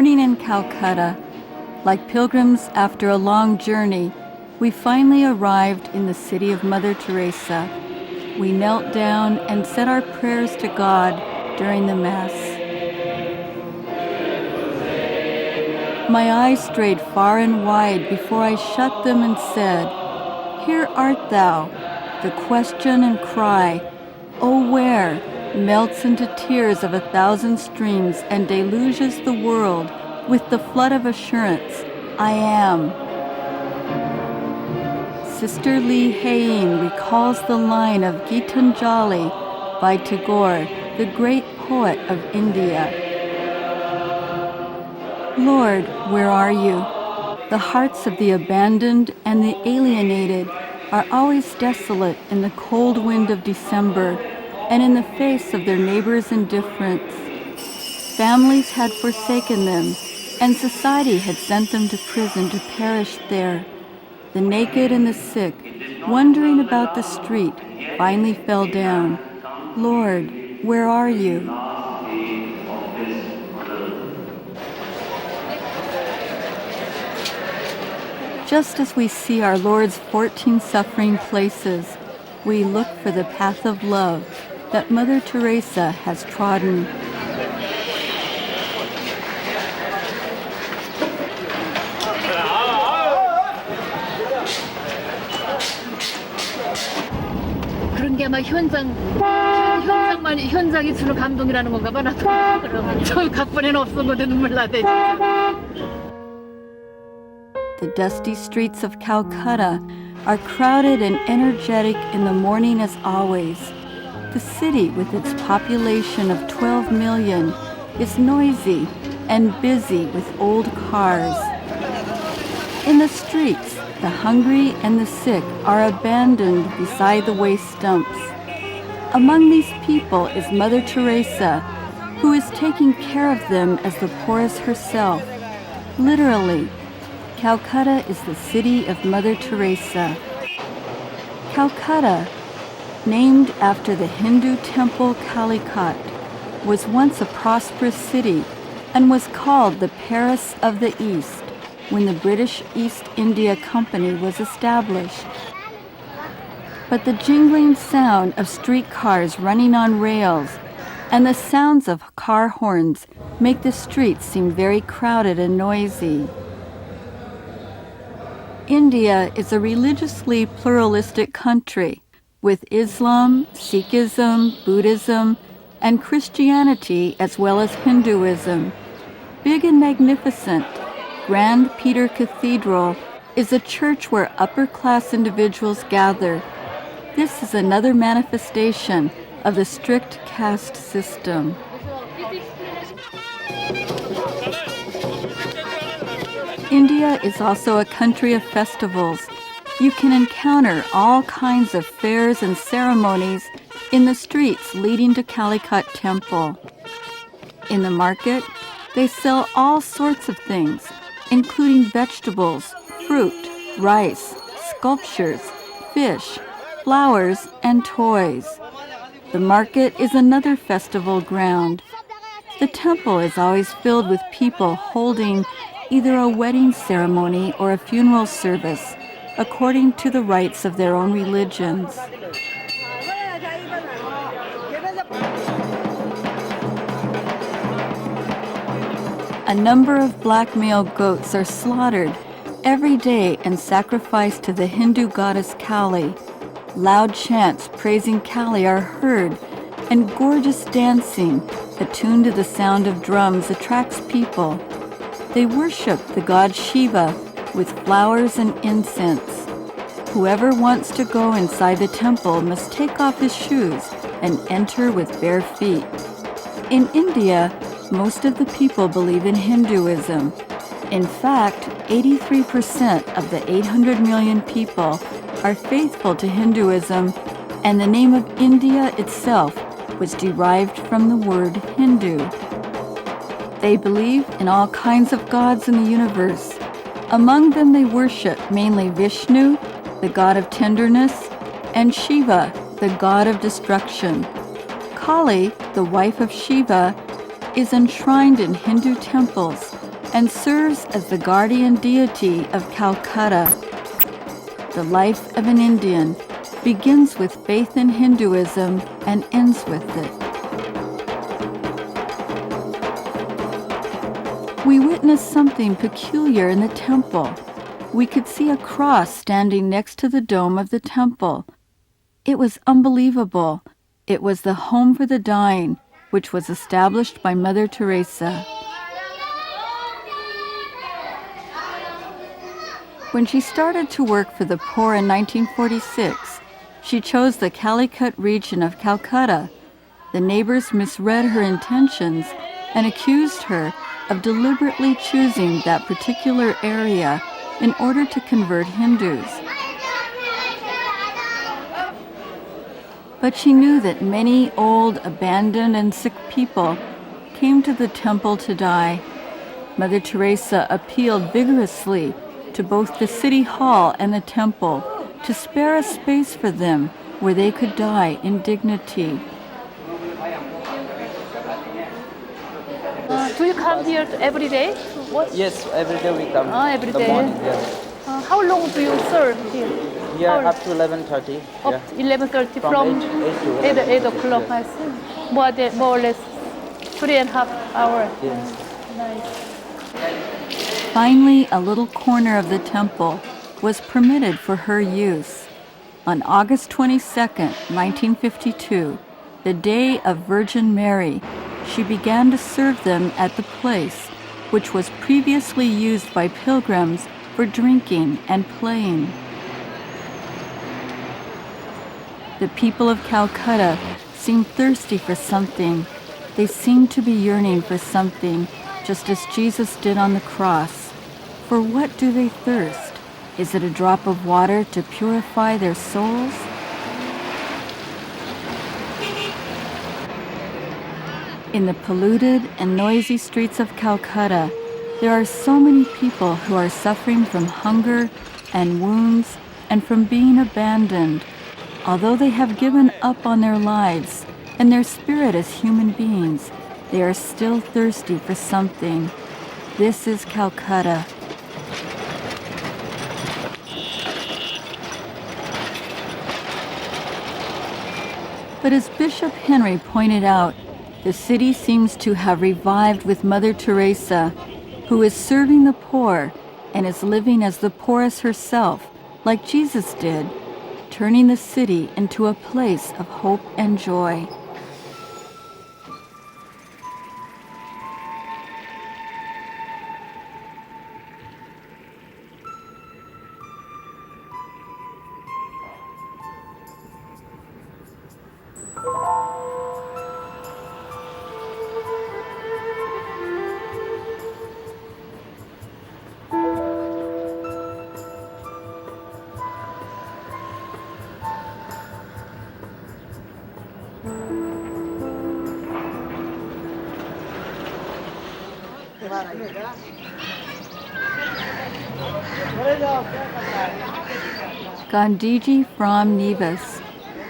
morning in Calcutta, like pilgrims after a long journey, we finally arrived in the city of Mother Teresa. We knelt down and said our prayers to God during the Mass. My eyes strayed far and wide before I shut them and said, "Here art thou." The question and cry, "Oh, where?" melts into tears of 1,000 streams and deluges the world with the flood of assurance, "I am." Sister Lee Hain recalls the line of Gitanjali by Tagore, the great poet of India. Lord, where are you? The hearts of the abandoned and the alienated are always desolate in the cold wind of December and in the face of their neighbors' indifference. Families had forsaken them, and society had sent them to prison to perish there. The naked and the sick, wandering about the street, finally fell down. Lord, where are you? Just as we see our Lord's 14 suffering places, we look for the path of love that Mother Teresa has trodden. 그런 게 아마 현장이 주는 감동이라는 건가 봐. 나도 그러면 저 각본에는 없었던 건데 눈물 나대. The dusty streets of Calcutta are crowded and energetic in the morning as always. The city, with its population of 12 million, is noisy and busy with old cars. In the streets, the hungry and the sick are abandoned beside the waste dumps. Among these people is Mother Teresa, who is taking care of them as the poorest herself. Literally, Calcutta is the city of Mother Teresa. Calcutta, named after the Hindu temple Calicut, was once a prosperous city and was called the Paris of the East when the British East India Company was established. But the jingling sound of streetcars running on rails and the sounds of car horns make the streets seem very crowded and noisy. India is a religiously pluralistic country, with Islam, Sikhism, Buddhism, and Christianity as well as Hinduism. Big and magnificent, Grand Peter Cathedral is a church where upper-class individuals gather. This is another manifestation of the strict caste system. India is also a country of festivals. You can encounter all kinds of fairs and ceremonies in the streets leading to Calicut Temple. In the market, they sell all sorts of things, including vegetables, fruit, rice, sculptures, fish, flowers, and toys. The market is another festival ground. The temple is always filled with people holding either a wedding ceremony or a funeral service, according to the rites of their own religions. A number of black male goats are slaughtered every day and sacrificed to the Hindu goddess Kali. Loud chants praising Kali are heard, and gorgeous dancing, attuned to the sound of drums, attracts people. They worship the god Shiva with flowers and incense. Whoever wants to go inside the temple must take off his shoes and enter with bare feet. In India, most of the people believe in Hinduism. In fact, 83% of the 800 million people are faithful to Hinduism, and the name of India itself was derived from the word Hindu. They believe in all kinds of gods in the universe. Among them they worship mainly Vishnu, the god of tenderness, and Shiva, the god of destruction. Kali, the wife of Shiva, is enshrined in Hindu temples and serves as the guardian deity of Calcutta. The life of an Indian begins with faith in Hinduism and ends with it. We witnessed something peculiar in the temple. We could see a cross standing next to the dome of the temple. It was unbelievable. It was the home for the dying, which was established by Mother Teresa. When she started to work for the poor in 1946, she chose the Calicut region of Calcutta. The neighbors misread her intentions and accused her of deliberately choosing that particular area in order to convert Hindus. But she knew that many old, abandoned, and sick people came to the temple to die. Mother Teresa appealed vigorously to both the city hall and the temple to spare a space for them where they could die in dignity. Do you come here every day? What? Yes, every day we come. Every in the day. morning, yes. How long do you serve here? Yeah, up to 11:30. Up Yeah. 11:30 From from 8 to 8 o'clock. yes. I see. More or less 3.5 hours. Yes. Nice. Finally, a little corner of the temple was permitted for her use. On August 22, 1952, the day of Virgin Mary, she began to serve them at the place, which was previously used by pilgrims for drinking and playing. The people of Calcutta seemed thirsty for something. They seemed to be yearning for something, just as Jesus did on the cross. For what do they thirst? Is it a drop of water to purify their souls? In the polluted and noisy streets of Calcutta, there are so many people who are suffering from hunger and wounds and from being abandoned. Although they have given up on their lives and their spirit as human beings, they are still thirsty for something. This is Calcutta. But as Bishop Henry pointed out, the city seems to have revived with Mother Teresa, who is serving the poor and is living as the poorest herself, like Jesus did, turning the city into a place of hope and joy. Gandhiji from Nevis,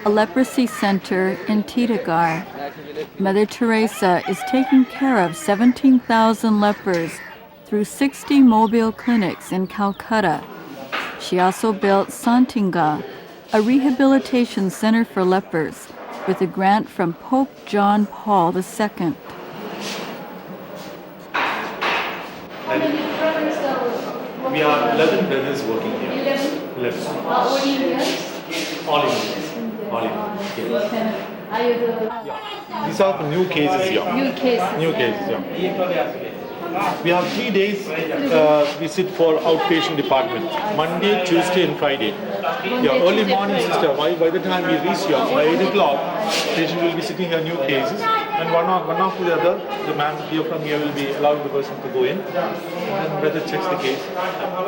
a leprosy center in Titagarh. Mother Teresa is taking care of 17,000 lepers through 60 mobile clinics in Calcutta. She also built Santinga, a rehabilitation center for lepers, with a grant from Pope John Paul II. We are 11 brothers working here. 11. All Indians? All Indians. All Indians. Yes. Are you the These are the new cases here. new cases? New cases, yeah. We have 3 days visit for outpatient department. Monday, Tuesday and Friday. Yeah, early morning, sister. By the time we reach here, by 8 o'clock, patient will be sitting here, new cases. And one after the other, the man here from here will be allowing the person to go in. And brother checks the case.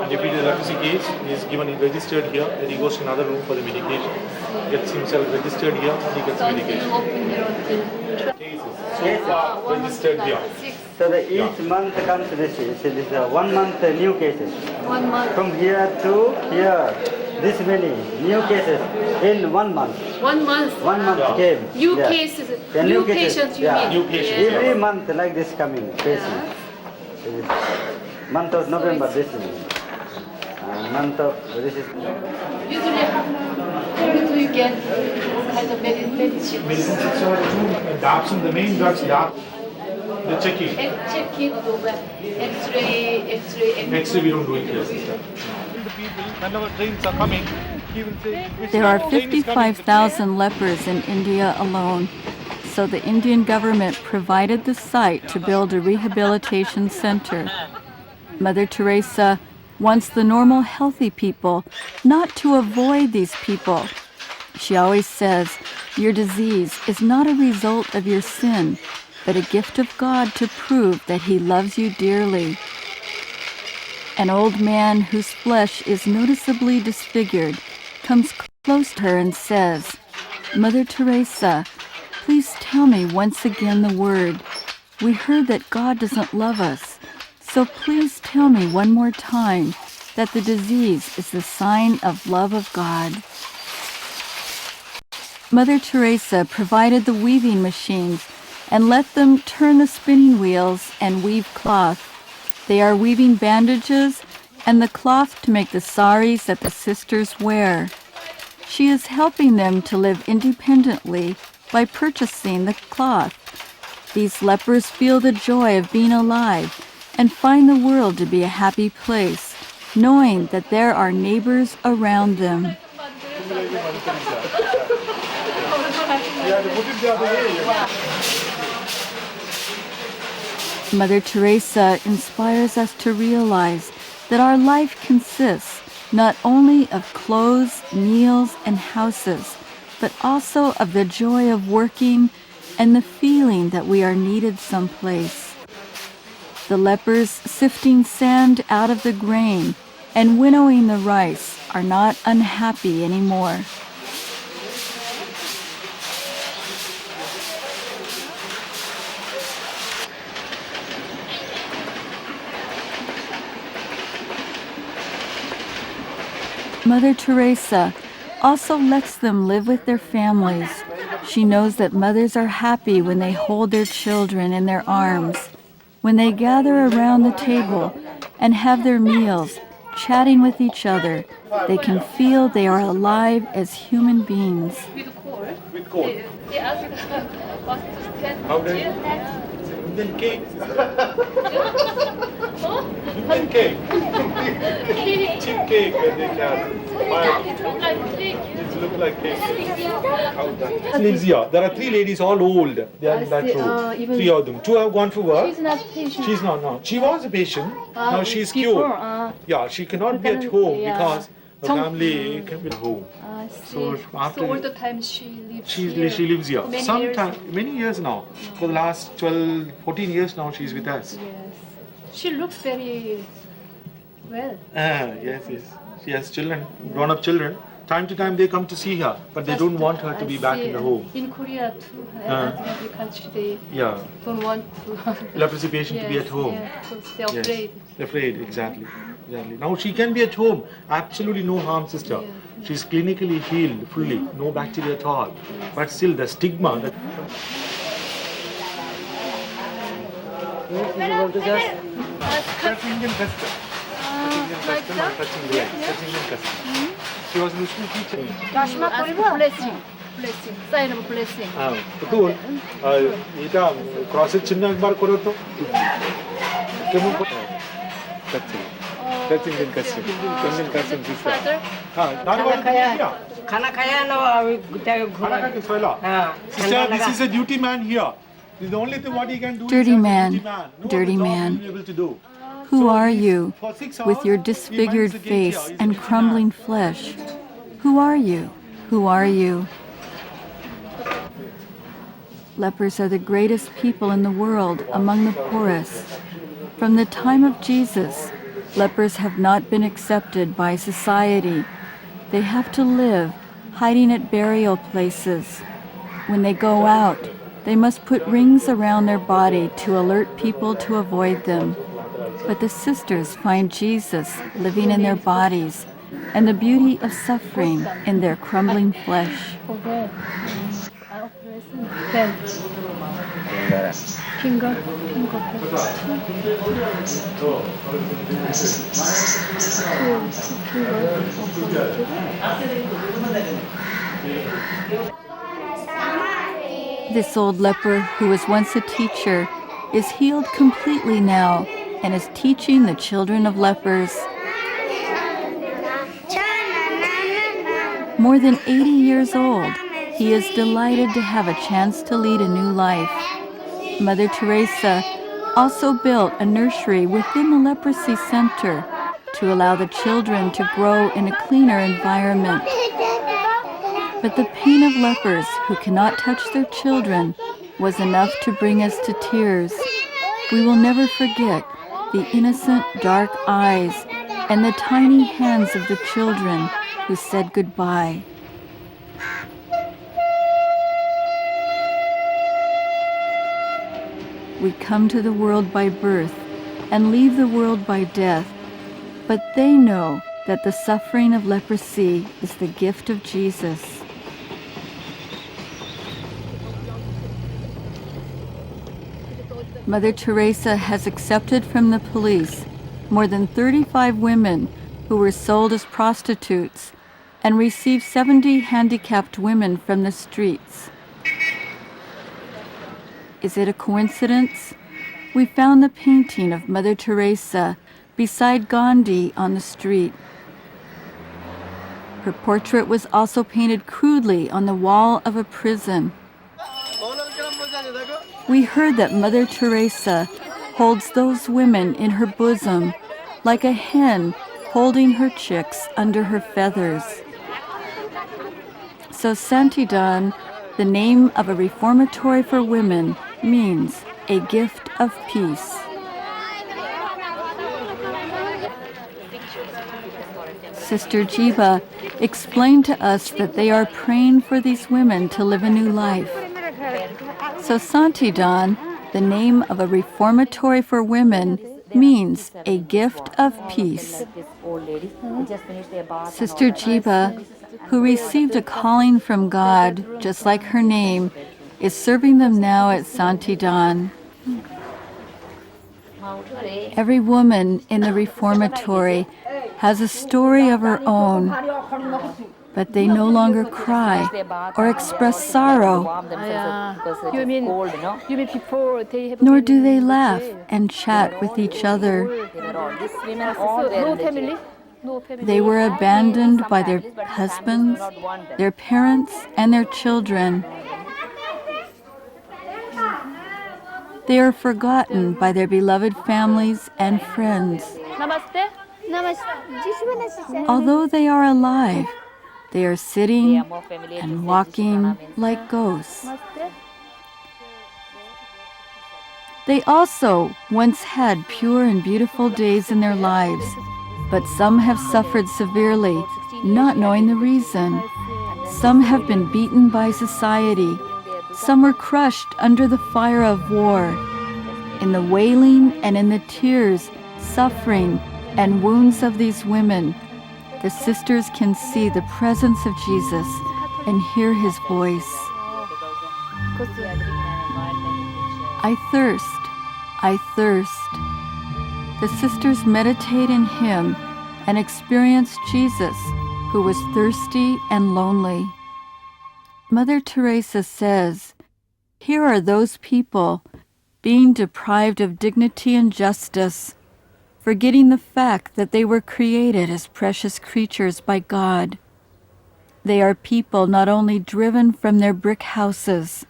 And if it is a leprosy case, he is given registered here. Then he goes to another room for the medication. Gets himself registered here, and he gets medication. Cases so far registered here. So each month comes this. So this is 1 month new cases. 1 month. From here to here, this many new cases in 1 month. 1 month. 1 month Yeah. came. New Yeah. cases. Yeah, New cases. patients, you Yeah. mean? New patients, Every month like this coming patients. month of November, this is month of this is Usually, where do you get kind of medicine? The main drugs, the checking. Checking, X-ray. X-ray we don't do it here, sister. The people, whenever trains are coming, he will say, There are 55,000 lepers in India alone, so the Indian government provided the site to build a rehabilitation center. Mother Teresa wants the normal, healthy people not to avoid these people. She always says, your disease is not a result of your sin, but a gift of God to prove that He loves you dearly. An old man whose flesh is noticeably disfigured comes close to her and says, Mother Teresa, please tell me once again the word. We heard that God doesn't love us, so please tell me one more time that the disease is the sign of love of God. Mother Teresa provided the weaving machines and let them turn the spinning wheels and weave cloth. They are weaving bandages and the cloth to make the saris that the sisters wear. She is helping them to live independently by purchasing the cloth. These lepers feel the joy of being alive and find the world to be a happy place, knowing that there are neighbors around them. Mother Teresa inspires us to realize that our life consists not only of clothes, meals, and houses, but also of the joy of working and the feeling that we are needed someplace. The lepers sifting sand out of the grain and winnowing the rice are not unhappy anymore. Mother Teresa also lets them live with their families. She knows that mothers are happy when they hold their children in their arms, when they gather around the table and have their meals, chatting with each other. They can feel they are alive as human beings. with cold. They ask us to stand How do here. Indian cake. Indian cake. Cheap cake when they can. It looks like cake. It looks like cake. Lives here. There are three ladies, all old. They are in that row. even- Three of them. Two have gone for work. She's not patient. She's not now. She was a patient. Now she's before, cured. Yeah, she cannot be at home yeah. because her family can be at home. I see. So after- So all the time she lives here. She lives here. Many years. Sometimes, many years now. For the last 12, 14 years now, she's with us. Yes. She looks very well. Yes. She has children, grown-up children. Time to time they come to see her, but they don't want her to be back in the home. In Korea too, and every country they Yeah, don't want to. leprosy patient to be at home. Yeah, because they're Yes. afraid. Afraid, exactly. Now she can be at home. Absolutely no harm, sister. Yeah. She's clinically healed fully, no bacteria at all. But still the stigma that that's Indian custom. That's Indian custom and touching the leg. That's Indian custom. She was an school teacher. Ask blessing, sign of blessing. betul. Ita cross চিহ্ন একবার করো তো। কেমন করে? That's it. That's Indian custom. Indian custom sister. Father, দাঁড় করা खाना खाया ना अभी गुट्टा घोड़ा हाँ Sister, this is a duty man here. This is the only thing what he can do. Dirty is as a man, duty man. No dirty other job man. he will be able to do. Who So are he's- you, for 6 with hours, your he disfigured minds the gate face here. He's a and duty man. crumbling flesh? Who are you? Who are you? Lepers are the greatest people in the world, among the poorest. From the time of Jesus, lepers have not been accepted by society. They have to live, hiding at burial places. When they go out, they must put rings around their body to alert people to avoid them. But the sisters find Jesus living in their bodies and the beauty of suffering in their crumbling flesh. okay. Blessing. Then Finger. This old leper, who was once a teacher, is healed completely now and is teaching the children of lepers. More than 80 years old, he is delighted to have a chance to lead a new life. Mother Teresa also built a nursery within the leprosy center to allow the children to grow in a cleaner environment. But the pain of lepers who cannot touch their children was enough to bring us to tears. We will never forget the innocent dark eyes and the tiny hands of the children who said goodbye. We come to the world by birth and leave the world by death, but they know that the suffering of leprosy is the gift of Jesus. Mother Teresa has accepted from the police more than 35 women who were sold as prostitutes and received 70 handicapped women from the streets. Is it a coincidence? We found the painting of Mother Teresa beside Gandhi on the street. Her portrait was also painted crudely on the wall of a prison. We heard that Mother Teresa holds those women in her bosom like a hen holding her chicks under her feathers. So Santidad, the name of a reformatory for women, means a gift of peace. Sister Jiva explained to us that they are praying for these women to live a new life. So Santidad, the name of a reformatory for women, means a gift of peace. Sister Jiva, who received a calling from God, just like her name, is serving them now at Santidad. Every woman in the reformatory has a story of her own, but they no longer cry or express sorrow, You mean before they have nor do they laugh and chat with each other. no family? No family. They were abandoned by their husbands, their parents, and their children. They are forgotten by their beloved families and friends. Namaste. Although they are alive, they are sitting and walking like ghosts. They also once had pure and beautiful days in their lives, but some have suffered severely, not knowing the reason. Some have been beaten by society. Some were crushed under the fire of war. In the wailing and in the tears, suffering, and wounds of these women, the sisters can see the presence of Jesus and hear his voice. I thirst, I thirst. The sisters meditate in him and experience Jesus, who was thirsty and lonely. Mother Teresa says, here are those people being deprived of dignity and justice, forgetting the fact that they were created as precious creatures by God. They are people not only driven from their brick houses,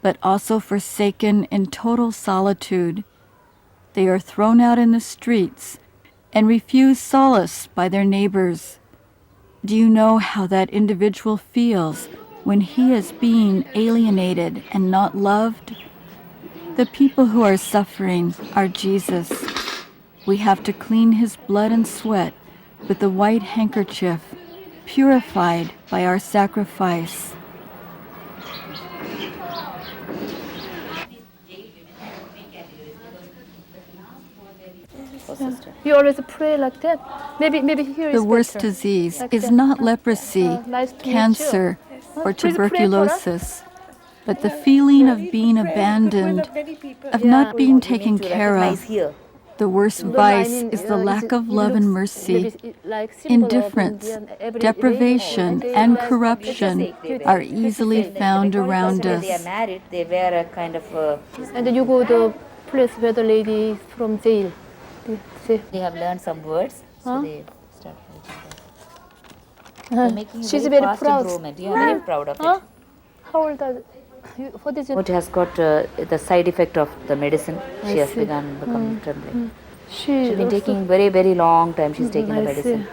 but also forsaken in total solitude. They are thrown out in the streets and refused solace by their neighbors. Do you know how that individual feels when he is being alienated and not loved? The people who are suffering are Jesus. We have to clean his blood and sweat with the white handkerchief, purified by our sacrifice. You always pray like that. Maybe here is The worst better. disease Like is that. not leprosy, Nice to meet you. cancer, or Please pray for us. tuberculosis. But the feeling of being abandoned, of not being taken care of, the worst vice is the lack of love and mercy. Indifference, deprivation, and corruption are easily found around When they are us. married, they wear a kind of. And then you go to place where the lady is from jail. They have learned some words, so they start writing. They're making She's very very fast proud. improvement. You are very proud of Huh? it. How old are you? What is it? What has got the side effect of the medicine? She has see. begun becoming trembling. She's She's been taking very, very long time. She's taking the medicine.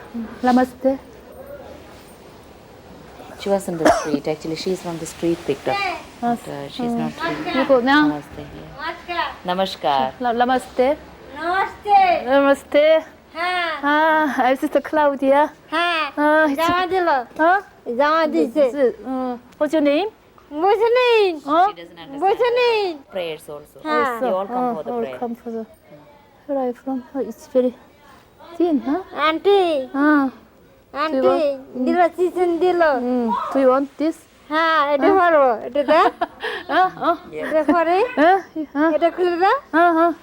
Namaste. She was in the street. Actually, she's from the street picked up. But, she's not. You go now. Namaste. Yeah. Namaskar. Namaste. Namaste. Namaste. Ha. I'm Sister Claudia. Ha. Zamadilo. Huh? Zamadise. What's your name? Musanin. Huh? She doesn't understand Musanin. prayers also. Ha. They all come for the all prayer. come for the. Where are you from? Oh, it's very thin, huh? Auntie. Ah. Auntie. Dilo season dilo. Do you want this? Ha. Itu baru. Itu dah. Itu baru. Itu kulit dah.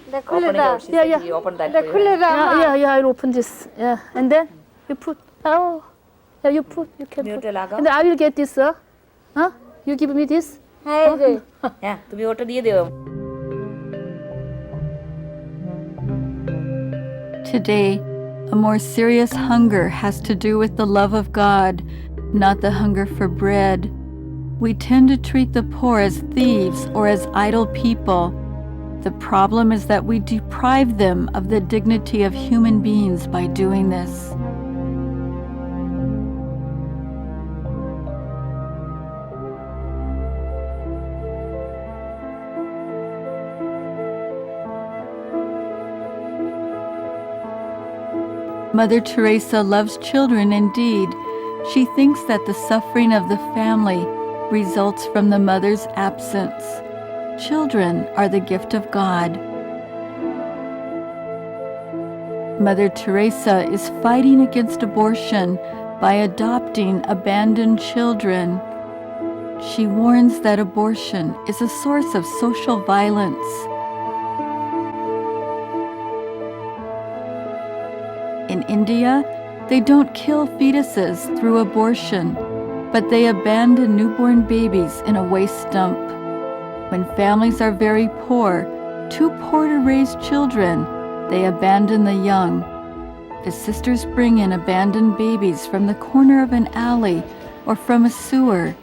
Itu Open kulit it dah. out. She said he opened that Itu for you. kulit dah. Yeah, I'll open this. Yeah, and then you put. Oh, yeah, you put. You can put. Mute laga. And then I will get this. Huh? You give me this. Hai je. Yeah, तुम्हें order दिए दे. Today, a more serious hunger has to do with the love of God, not the hunger for bread. We tend to treat the poor as thieves or as idle people. The problem is that we deprive them of the dignity of human beings by doing this. Mother Teresa loves children indeed. She thinks that the suffering of the family results from the mother's absence. Children are the gift of God. Mother Teresa is fighting against abortion by adopting abandoned children. She warns that abortion is a source of social violence. In India, they don't kill fetuses through abortion, but they abandon newborn babies in a waste dump. When families are very poor, too poor to raise children, they abandon the young. The sisters bring in abandoned babies from the corner of an alley or from a sewer.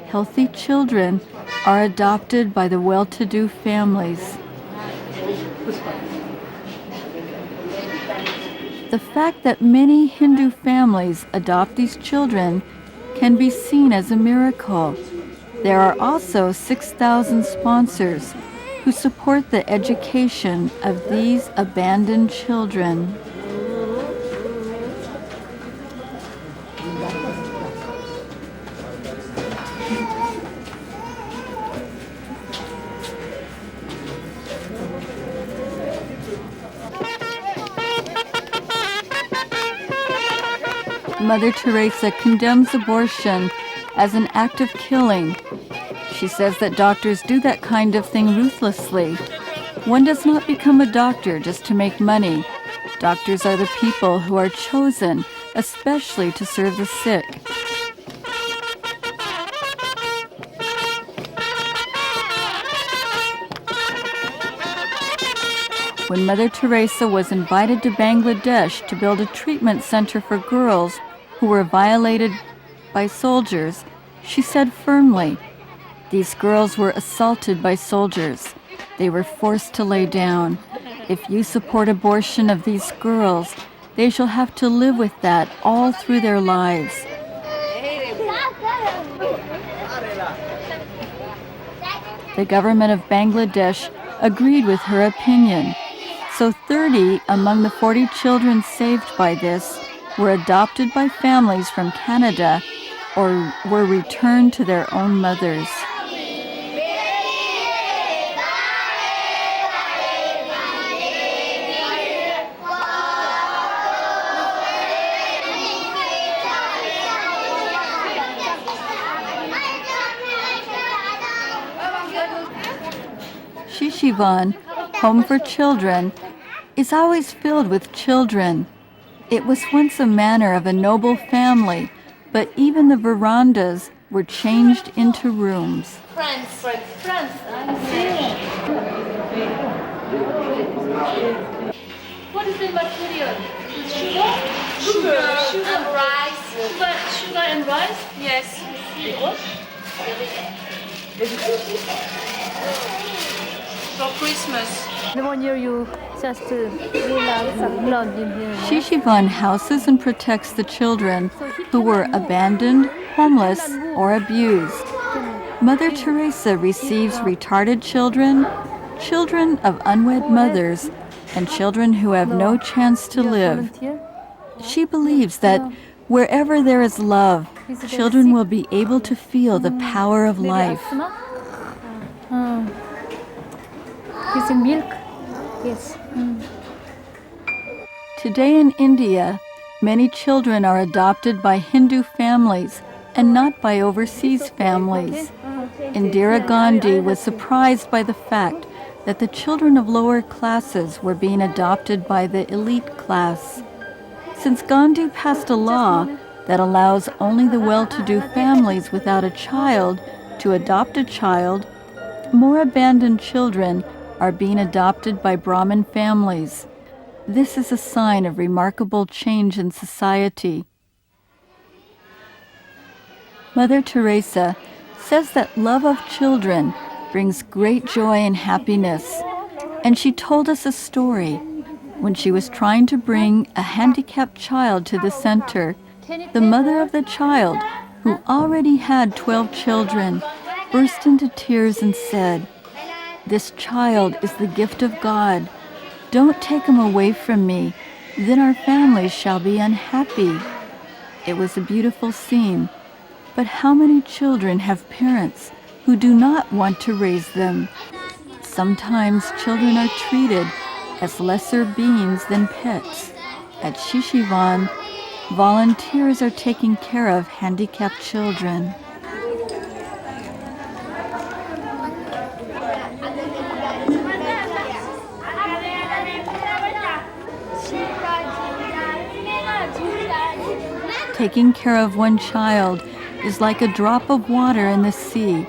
Healthy children are adopted by the well-to-do families. The fact that many Hindu families adopt these children can be seen as a miracle. There are also 6,000 sponsors who support the education of these abandoned children. Mother Teresa condemns abortion as an act of killing. She says that doctors do that kind of thing ruthlessly. One does not become a doctor just to make money. Doctors are the people who are chosen, especially to serve the sick. When Mother Teresa was invited to Bangladesh to build a treatment center for girls who were violated by soldiers, she said firmly, "These girls were assaulted by soldiers. They were forced to lay down. If you support abortion of these girls, they shall have to live with that all through their lives." The government of Bangladesh agreed with her opinion. So 30 among the 40 children saved by this were adopted by families from Canada or were returned to their own mothers. Shishivan, home for children, is always filled with children. It was once a manor of a noble family, but even the verandas were changed into rooms. France. I see. What is the material? Sugar and rice. Sugar and rice? Yes. For Christmas. The one year you just learn in here. Shishivan houses and protects the children who were abandoned, homeless, or abused. Mother Teresa receives retarded children, children of unwed mothers, and children who have no chance to live. She believes that wherever there is love, children will be able to feel the power of life. Is it milk? Yes. Today in India, many children are adopted by Hindu families and not by overseas families. Indira Gandhi was surprised by the fact that the children of lower classes were being adopted by the elite class. Since Gandhi passed a law that allows only the well-to-do families without a child to adopt a child, more abandoned children are being adopted by Brahmin families. This is a sign of remarkable change in society. Mother Teresa says that love of children brings great joy and happiness, and she told us a story. When she was trying to bring a handicapped child to the center, the mother of the child, who already had 12 children, burst into tears and said, "This child is the gift of God. Don't take him away from me, then our families shall be unhappy." It was a beautiful scene, but how many children have parents who do not want to raise them? Sometimes children are treated as lesser beings than pets. At Shishivan, volunteers are taking care of handicapped children. Taking care of one child is like a drop of water in the sea,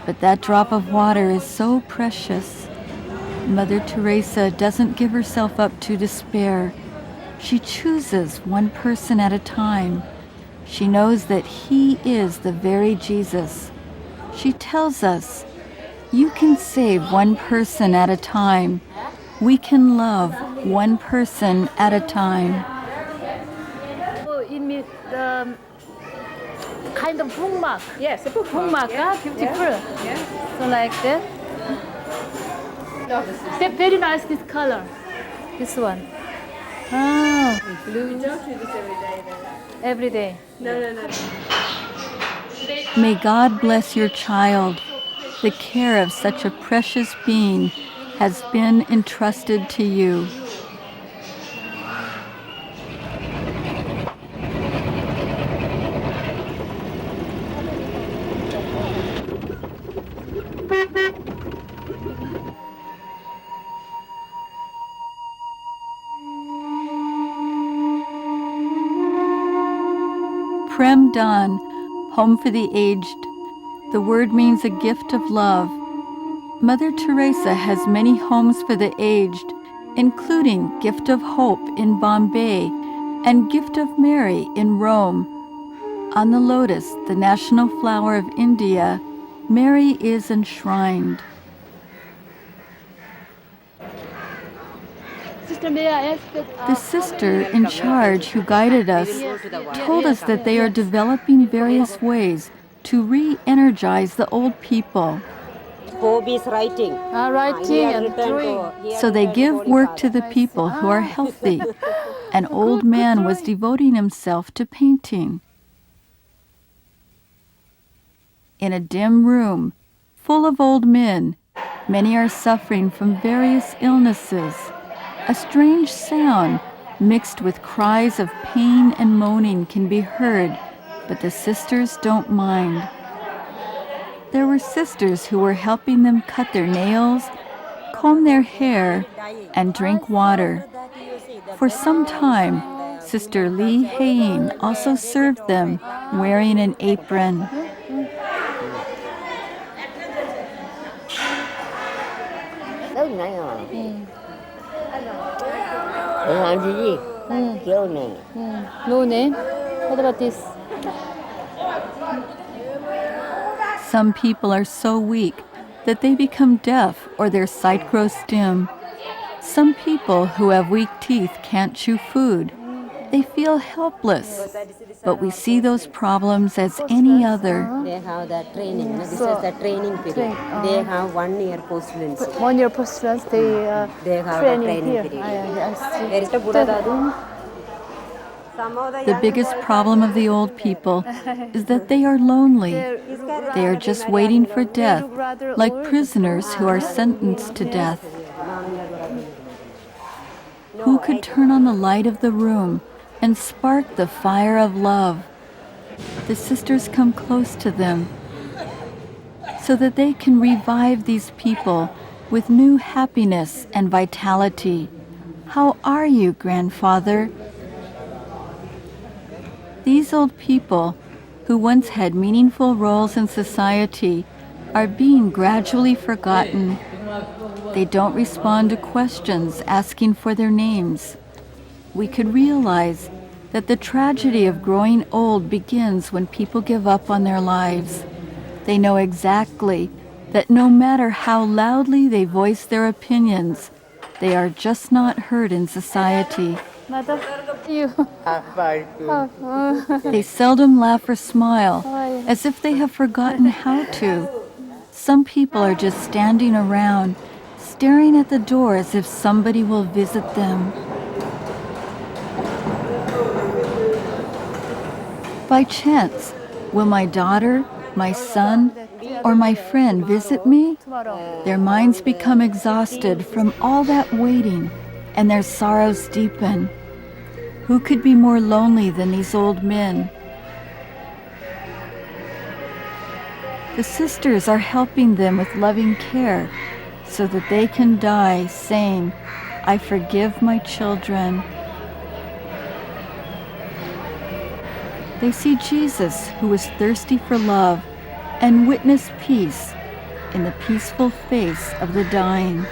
but that drop of water is so precious. Mother Teresa doesn't give herself up to despair. She chooses one person at a time. She knows that He is the very Jesus. She tells us, "You can save one person at a time. We can love one person at a time." In the kind of bookmark. Yes, a bookmark. Beautiful. Yeah. So like that. They're very nice, this color. This one. Ah, blue. You don't do this every day. Every day. No. May God bless your child. The care of such a precious being has been entrusted to you. Prem Dan, home for the aged. The word means a gift of love. Mother Teresa has many homes for the aged, including Gift of Hope in Bombay and Gift of Mary in Rome. On the lotus, the national flower of India, Mary is enshrined. The sister in charge who guided us told us that they are developing various ways to re-energize the old people. Hobbies writing. Writing and drawing. So they give work to the people who are healthy. An old man was devoting himself to painting. In a dim room, full of old men, many are suffering from various illnesses. A strange sound, mixed with cries of pain and moaning, can be heard, but the sisters don't mind. There were sisters who were helping them cut their nails, comb their hair, and drink water. For some time, Sister Lee Hein also served them, wearing an apron. No name. What about this? Some people are so weak that they become deaf or their sight grows dim. Some people who have weak teeth can't chew food. They feel helpless. But we see those problems as any other. They have the training. This is the training period. They have 1 year postulants. 1 year postulants, they have training the training here. period. The biggest problem of the old people is that they are lonely. They are just waiting for death, like prisoners who are sentenced to death. Who could turn on the light of the room and spark the fire of love? The sisters come close to them so that they can revive these people with new happiness and vitality. How are you, grandfather? These old people, who once had meaningful roles in society, are being gradually forgotten. They don't respond to questions asking for their names. We could realize that the tragedy of growing old begins when people give up on their lives. They know exactly that no matter how loudly they voice their opinions, they are just not heard in society. Mother, you. They seldom laugh or smile, as if they have forgotten how to. Some people are just standing around, staring at the door as if somebody will visit them. By chance, will my daughter, my son, or my friend visit me? Their minds become exhausted from all that waiting, and their sorrows deepen. Who could be more lonely than these old men? The sisters are helping them with loving care so that they can die saying, "I forgive my children." They see Jesus, who was thirsty for love, and witness peace in the peaceful face of the dying.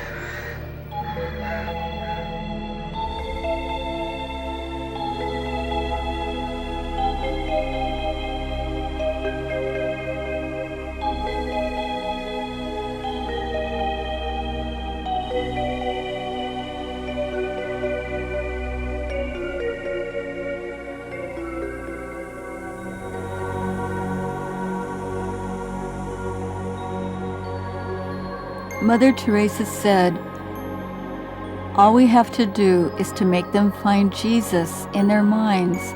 Mother Teresa said, "All we have to do is to make them find Jesus in their minds."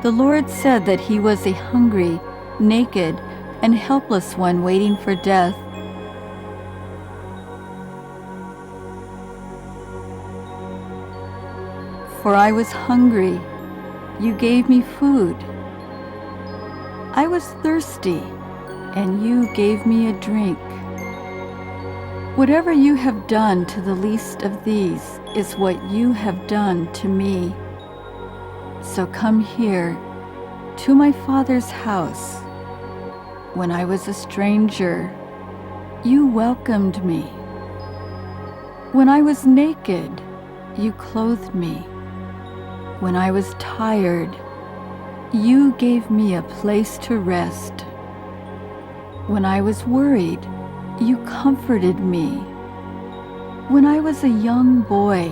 The Lord said that he was a hungry, naked, and helpless one waiting for death. For I was hungry, you gave me food. I was thirsty, and you gave me a drink. Whatever you have done to the least of these is what you have done to me. So come here, to my Father's house. When I was a stranger, you welcomed me. When I was naked, you clothed me. When I was tired, you gave me a place to rest. When I was worried, you comforted me. When I was a young boy,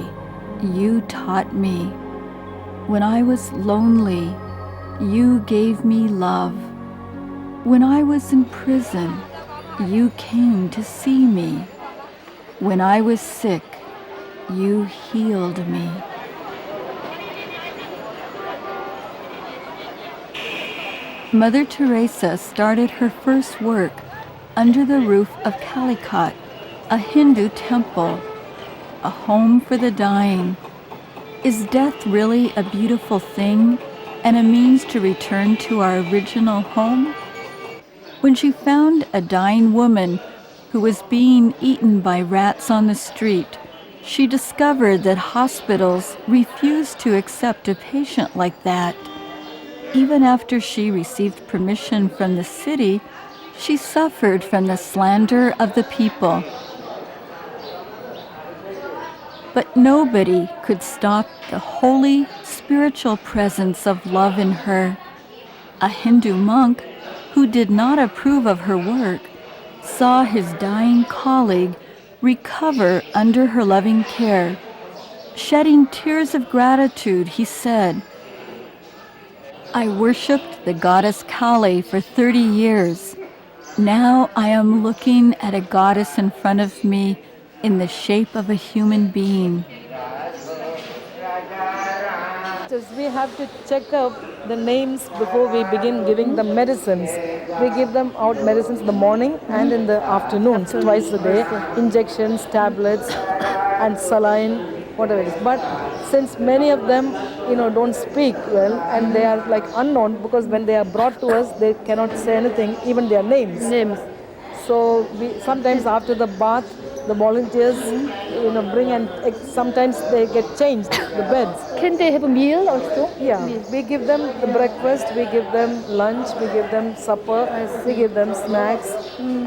you taught me. When I was lonely, you gave me love. When I was in prison, you came to see me. When I was sick, you healed me. Mother Teresa started her first work under the roof of Calcutta, a Hindu temple, a home for the dying. Is death really a beautiful thing and a means to return to our original home? When she found a dying woman who was being eaten by rats on the street, she discovered that hospitals refused to accept a patient like that. Even after she received permission from the city, she suffered from the slander of the people. But nobody could stop the holy, spiritual presence of love in her. A Hindu monk, who did not approve of her work, saw his dying colleague recover under her loving care. Shedding tears of gratitude, he said, "I worshipped the goddess Kali for 30 years. Now I am looking at a goddess in front of me in the shape of a human being." We have to check up the names before we begin giving them medicines. We give them out medicines in the morning and in the afternoon, twice a day, injections, tablets, and saline, whatever it is. But since many of them, don't speak well, and they are like unknown, because when they are brought to us, they cannot say anything, even their names. So we sometimes after the bath, the volunteers, bring, and sometimes they get changed, the beds. Can they have a meal also? Yeah, we give them the breakfast, we give them lunch, we give them supper, we give them snacks,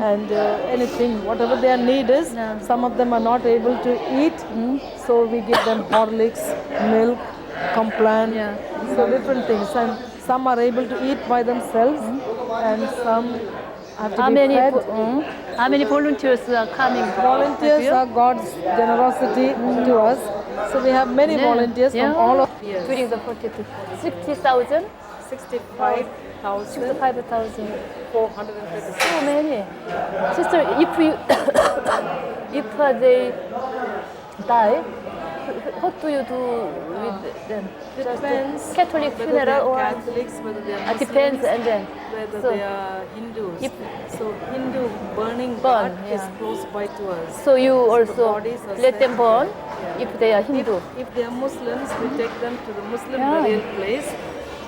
and anything, whatever their need is. Some of them are not able to eat, so we give them Horlicks, milk, Complan, so different things. And some are able to eat by themselves, and some have to be fed. How many volunteers are coming? Volunteers are God's generosity to us. So we have many volunteers from all of During the 60,000? 65,000. 65,000. 436. So many. Sister, if they die, what do you do with them? Depends. Catholic whether they funeral are or Catholics, whether they are Muslims, depends, and then whether so they are Hindus. So Hindu burning Burn, is close by to us. so you the also bodies are let them sent burn there. if they are Hindu. If they are Muslims, we take them to the Muslim Yeah. burial place,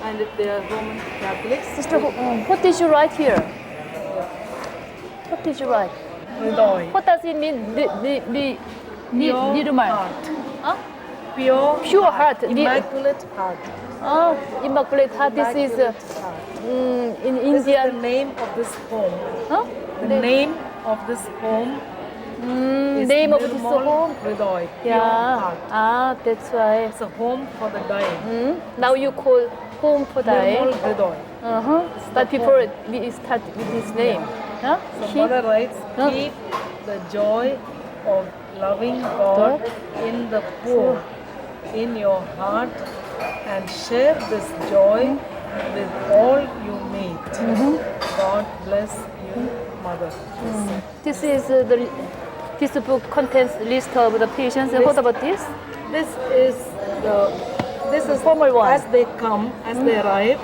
and if they are Roman Catholics, Sister, what did you write here? What did you write? Hridoy. What does it mean? Nirmal. Heart. Huh? Pure heart. Immaculate heart. Immaculate Heart. This is Immaculate heart. in This is the Indian. name of this home. Huh? The name of this home is name of this Nirmal home? Hridoy. Pure Yeah. heart. That's why. It's a home for the dying. Now you call home for Nirmal dying. Hridoy. But before we start with this name. Huh? So Mother writes, Huh? keep the joy of loving God in the poor in your heart, and share this joy with all you meet. God bless you, Mother. This is this book contains list of the patients. What about this? This is Formal one. as they come, as they arrive,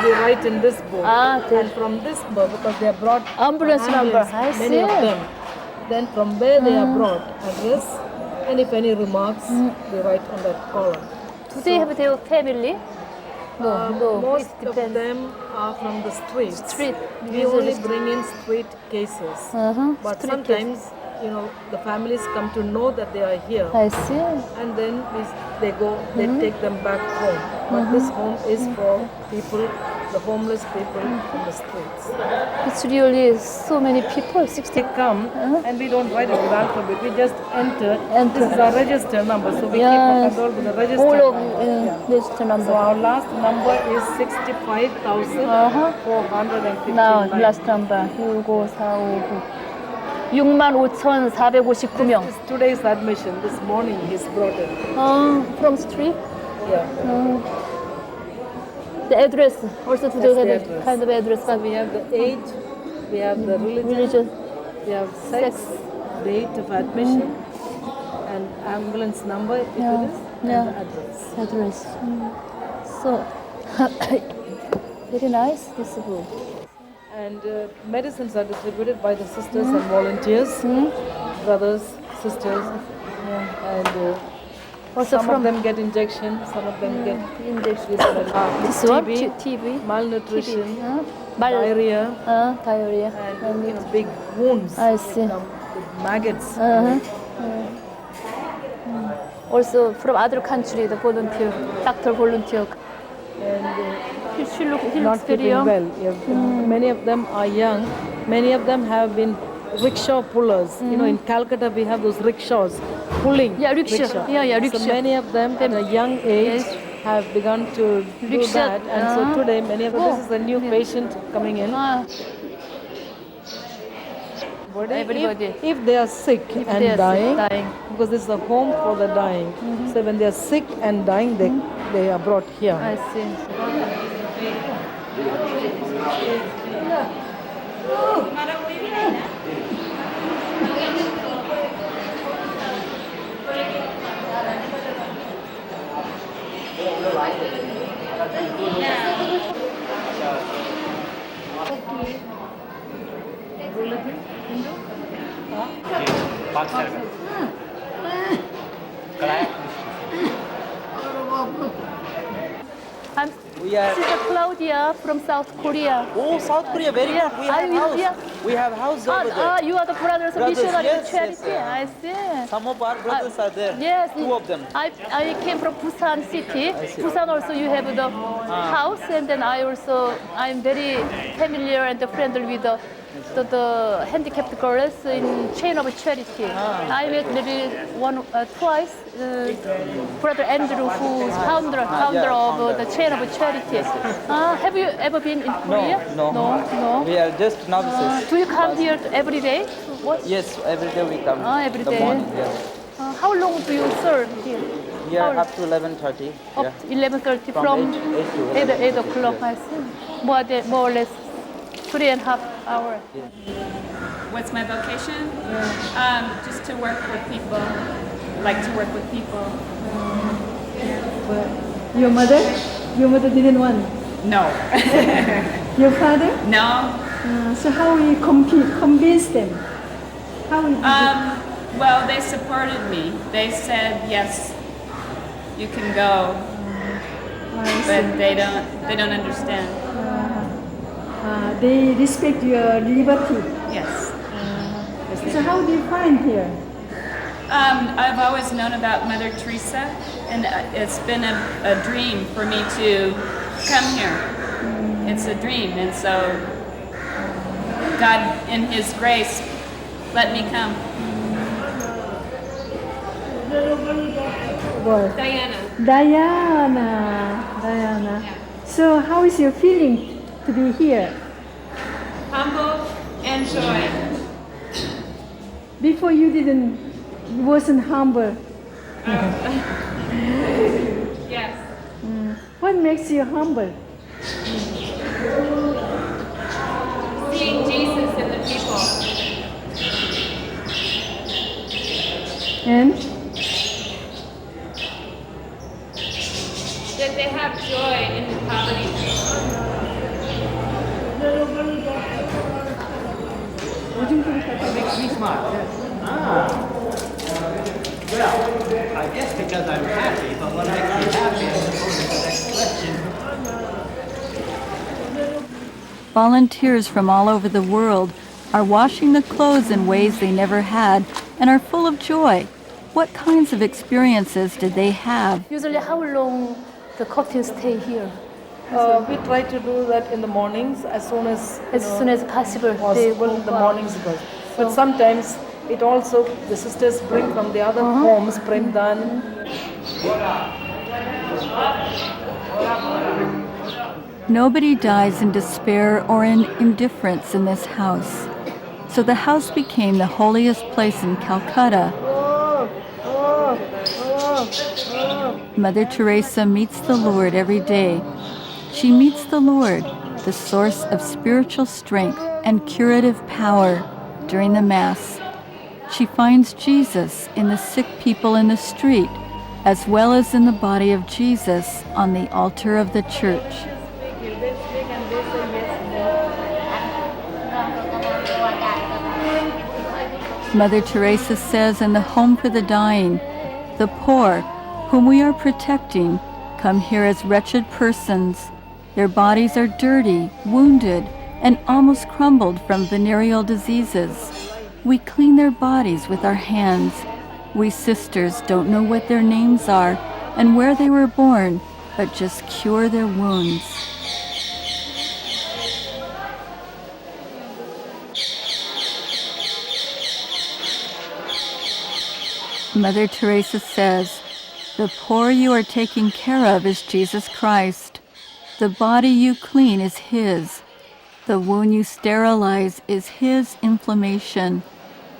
we write in this book. Okay. And from this book, because they are brought Ambulance number. I many of see. them. Then from where they are brought, address, and if any remarks, they write on that column. Do they have their family? No, Most it of depends. them are from the streets. Street. We only bring in street cases. But Street sometimes, the families come to know that they are here. I see. And then they take them back home. But this home is for people, the homeless people from the streets. It's really so many people. They 60. come and we don't write it with alphabet. We just enter. Enter. This is our register number, so we keep Yes. control with the register All of number. this So number. our last number is 65,459. Now last number 65,459. 65,459명. This is today's admission. This morning he's brought it. From street. Yeah. The address. Also do they That's have the a address. kind of address? So we have the age, we have the religion, we have sex, date of admission, and ambulance number if it is, and the address. Address. So very nice this book. And medicines are distributed by the sisters and volunteers, brothers, sisters, and Also some from of them get injection, some of them get injection. This TB, one TB. malnutrition, Diarrhea. diarrhea, Diarrhea. and big wounds. I see. Come maggots. Also from other country, the volunteer, doctor volunteer. And He not looks very keeping young. well. Many of them are young. Many of them have been rickshaw pullers. You know, in Calcutta we have those rickshaws pulling. Yeah, rickshaw. Yeah, rickshaw. So many of them at a young age have begun to do Rickshaw. that. And so today many of them, this is a new patient coming in. Everybody. If they are sick If and they are dying, dying. because this is a home for the dying. So when they are sick and dying, they are brought here. I see. This is Claudia from South Korea. Oh, South Korea, very good. We have house. Yeah. We have house over there. You are the brothers of Brothers, missionary yes, charity. yes, I see. Some of our brothers are there. Yes. Two of them. I came from Busan city. see. Busan also you have the house, and then I'm very familiar and friendly with the handicapped girls in chain of charity. I met maybe twice Brother Andrew, who's founder of the chain of charity. Have you ever been in Korea? No. We are just novices. Do you come here every day? What? Yes, every day we come. Every the day. morning, yes. How long do you serve here? Here up to 11:30. Up to 11:30 From 8 to 8 o'clock. I see. More or less 3.5 hours. What's my vocation? Just to work with people. Like to work with people. Your mother? Your mother didn't want? No. Your father? No. So how will you convince them? How will you Well, they supported me. They said yes, you can go, but they don't understand. they respect your liberty. Yes. So how do you find here? I've always known about Mother Teresa, and it's been a dream for me to come here. It's a dream, and so God, in His grace, let me come. What? Diana. Diana. So how is your feeling to be here? Humble and joy. Before you wasn't humble. Yes. What makes you humble? Seeing Jesus in the people. And That they have joy in poverty. Well, I guess because I'm happy, but what makes me happy, I suppose, is the next question. volunteers from all over the world are washing the clothes in ways they never had and are full of joy. What kinds of experiences did they have? Usually, how long the couples stay here? We try to do that in the mornings as soon as Soon as possible. possible. The mornings goes, but sometimes it also the sisters bring from the other homes, Prendan. Nobody dies in despair or in indifference in this house. So the house became the holiest place in Calcutta. Mother Teresa meets the Lord every day. She meets the Lord, the source of spiritual strength and curative power, during the Mass. She finds Jesus in the sick people in the street, as well as in the body of Jesus on the altar of the church. Mother Teresa says in the Home for the Dying, the poor, whom we are protecting, come here as wretched persons. Their bodies are dirty, wounded, and almost crumbled from venereal diseases. We clean their bodies with our hands. We sisters don't know what their names are and where they were born, but just cure their wounds. Mother Teresa says, the poor you are taking care of is Jesus Christ. The body you clean is His. The wound you sterilize is His inflammation.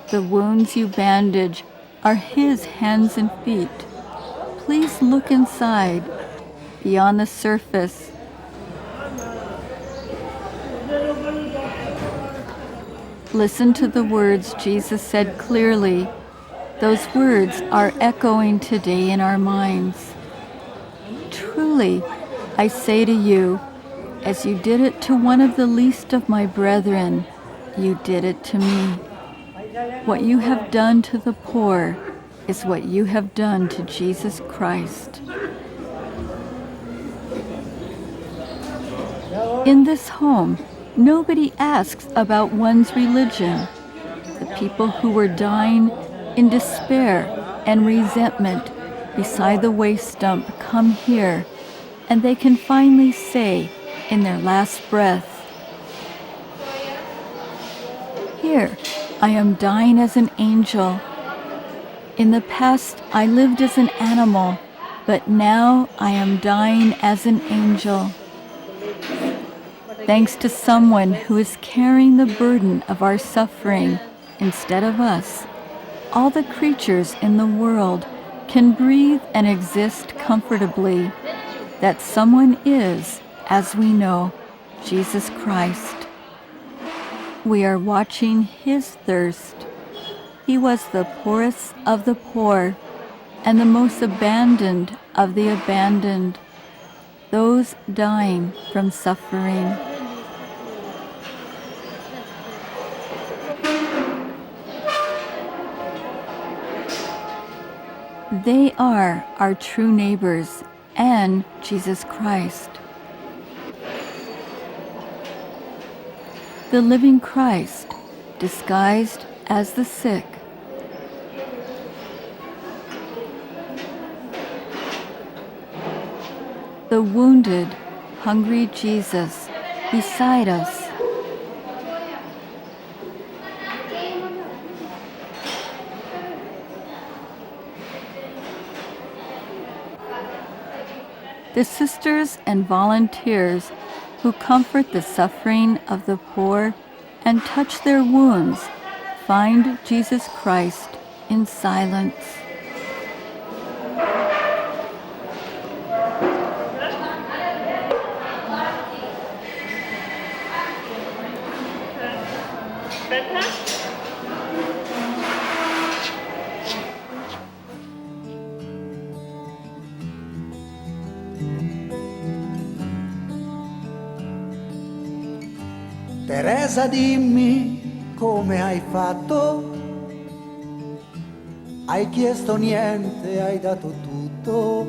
The wounds you bandage are His hands and feet. Please look inside, beyond the surface. Listen to the words Jesus said clearly. Those words are echoing today in our minds. Truly, I say to you, as you did it to one of the least of my brethren, you did it to me. What you have done to the poor is what you have done to Jesus Christ. In this home, nobody asks about one's religion. The people who were dying in despair and resentment beside the waste dump come here, and they can finally say in their last breath, "Here, I am dying as an angel. In the past, I lived as an animal, but now I am dying as an angel." Thanks to someone who is carrying the burden of our suffering instead of us, all the creatures in the world can breathe and exist comfortably. That someone is, as we know, Jesus Christ. We are watching His thirst. He was the poorest of the poor and the most abandoned of the abandoned, those dying from suffering. They are our true neighbors and Jesus Christ. The living Christ, disguised as the sick. The wounded, hungry Jesus beside us. The sisters and volunteers who comfort the suffering of the poor and touch their wounds find Jesus Christ in silence. Teresa, dimmi come hai fatto. Hai chiesto niente, hai dato tutto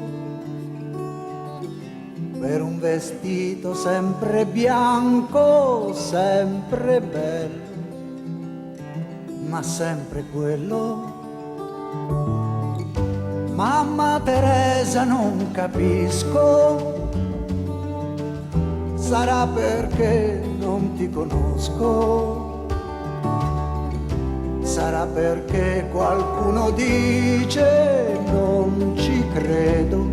per un vestito sempre bianco, sempre bello, ma sempre quello. Mamma Teresa, non capisco. Sarà perché non ti conosco, sarà perché qualcuno dice non ci credo,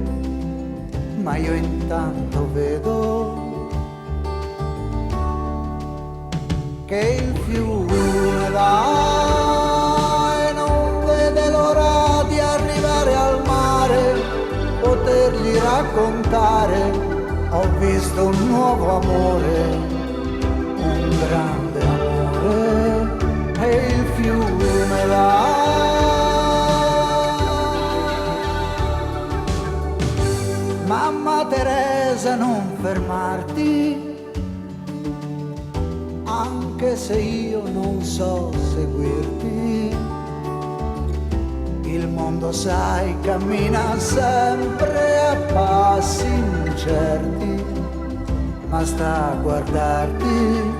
ma io intanto vedo che il fiume va e non vede l'ora di arrivare al mare, potergli raccontare. Ho visto un nuovo amore, un grande amore, e il fiume va. Mamma Teresa, non fermarti, anche se io non so seguirti. Il mondo, sai, cammina sempre a passi incerti, ma sta a guardarti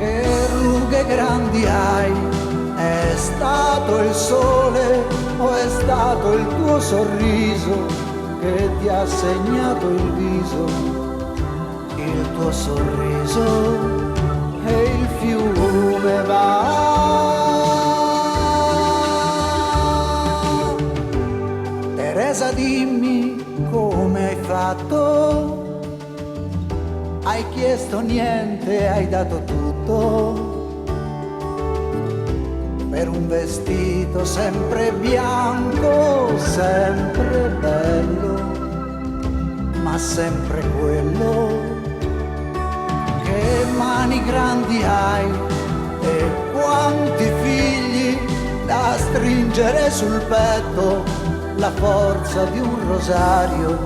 che rughe grandi hai, è stato il sole o è stato il tuo sorriso che ti ha segnato il viso, il tuo sorriso e il fiume va. Teresa, dimmi come hai fatto, hai chiesto niente, hai dato tutto per un vestito sempre bianco, sempre bello, ma sempre quello. Che mani grandi hai e quanti figli da stringere sul petto, la forza di un rosario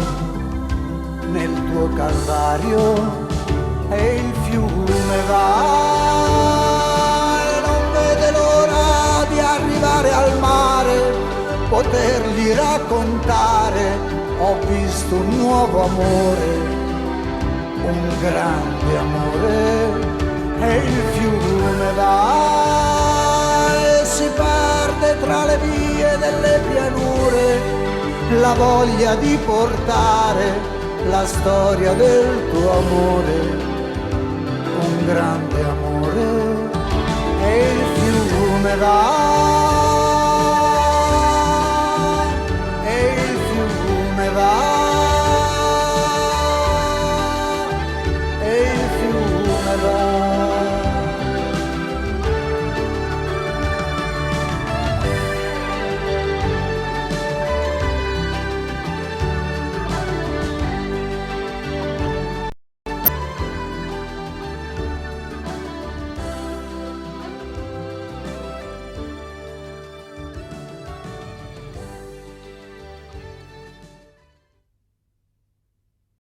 nel tuo calvario. E il fiume va e non vede l'ora di arrivare al mare, potergli raccontare: ho visto un nuovo amore, un grande amore. E il fiume va e si perde tra le vie delle pianure, la voglia di portare la storia del tuo amore, un grande amore. E il fiume va